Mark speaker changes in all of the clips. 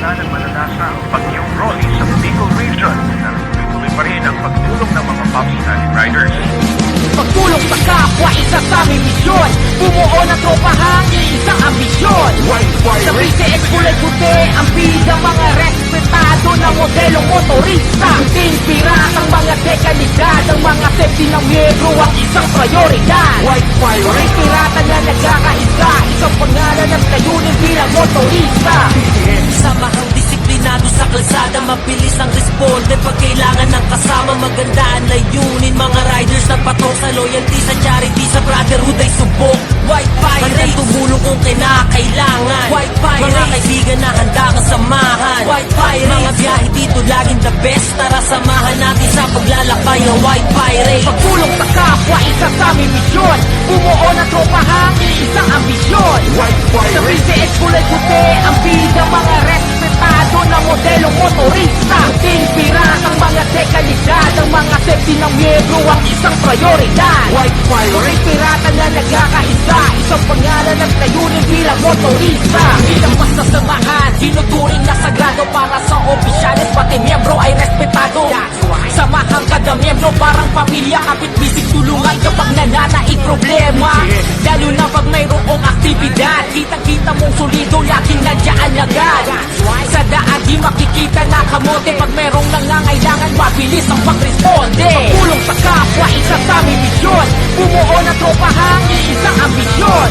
Speaker 1: nagdala ng malalasa ang bagyong Rolly sa Bicol Region na tuloy pa rin ang pagtulong ng mga Pops Natin Riders.
Speaker 2: Pagtulong sa kapwa, isa sa aming misyon. Bumuo ng tropahang isang ambisyon. Sa PCX kulay puti, ang bida mga respetado na modelong motorista. Ting pirat ang mga dekalidad, ang mga safety ng miyembro ang isang prioridad. Ring pirata na nagkakaisa, isang pangalan ng layunin bilang motorista.
Speaker 3: Samahang disiplinado sa kalsada, mabilis ang responde pag kailangan ng kasama. Maganda ang layunin, mga riders na patok sa loyalty, sa charity, sa brotherhood ay subok. White Pirates, handang tumulong kung kinakailangan. White Pirates, mga kaibigan na handa kang samahan. White Pirates, mga biyahe dito laging the best. Tara samahan natin sa paglalakbay ng White Pirates.
Speaker 2: Pagtulong sa kapwa, isa sa aming misyon. Bumuo ng tropahang isang ambisyon. Sa PCX kulay puti, ang bida mga respetado na modelong motorista. Ting pirat ang mga dekalidad, ang mga safety ng miyembro ang isang prioridad. Ring pirata na nagkakaisa, isang pangalan ng layunin bilang motorista. Hindi lang basta samahan, tinuturing na sagrado para sa opisyalis, pati miyembro ay respetado. Samahan kada miyembro parang pamilya, kapit bisig tulungan kapag nananaig problema. Lalo na pag mayroong aktibidad, kitang-kita mong solido, laging nandiyan agad. Sa daan di makikita na kamote, pag mayroong nangangailangan, mabilis ang pagresponde. Pagtulong sa kapwa, isa sa aming misyon. Bumuo ng tropahang isang ambisyon.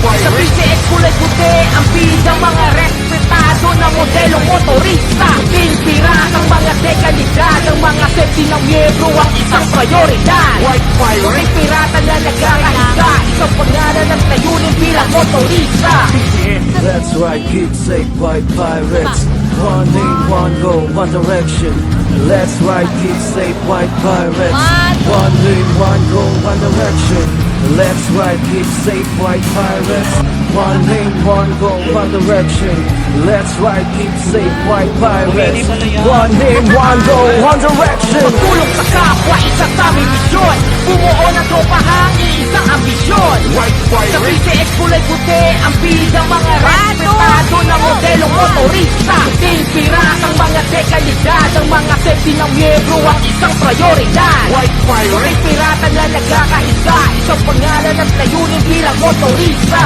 Speaker 2: Sa PCX kulay puti, ang bida mga respetado na modelong motorista. Ting pirat ang mga dekalidad, ang mga safety ng miyembro ang isang prioridad. Ring pirata na nagkakaisa, isang pangalan ng layunin bilang motorista.
Speaker 4: That's right, keep safe, White Pirates. One name, one goal, one direction. Let's ride, keep safe, White Pirates. One name, one goal, one direction. Let's ride, keep safe, White Pirates. One name, one goal, one direction. Let's ride, keep safe, White Pirates. One name, one goal, one direction.
Speaker 2: Pagtulong sa kapwa, isa sa aming misyon. Bumuo ng tropahang isang ambisyon. Sa PCX kulay puti, ang bida mga respetado na modelong motorista. Ting pirat ang mga dekalidad, ang mga safety ng miyembro ang isang prioridad. Ring pirata na nagkakaisa, isang pangalan ng layunin bilang motorista.